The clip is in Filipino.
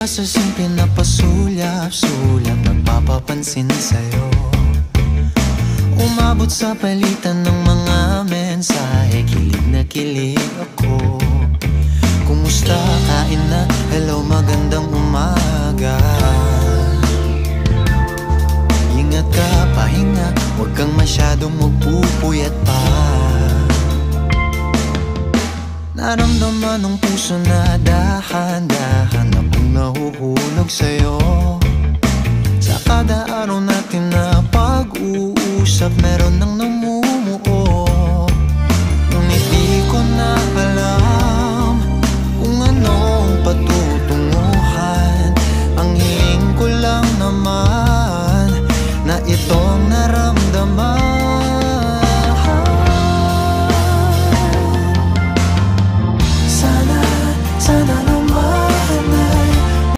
Sa pinapasulyap-sulyap, nagpapapansin sa'yo. Umabot sa palitan ng mga mensahe, kilig na kilig ako. Kumusta, kain na, hello, magandang umaga. Ingat ka, pahinga, huwag kang masyadong magpupuyat pa. Naramdaman ng puso na dahan-dahan na pag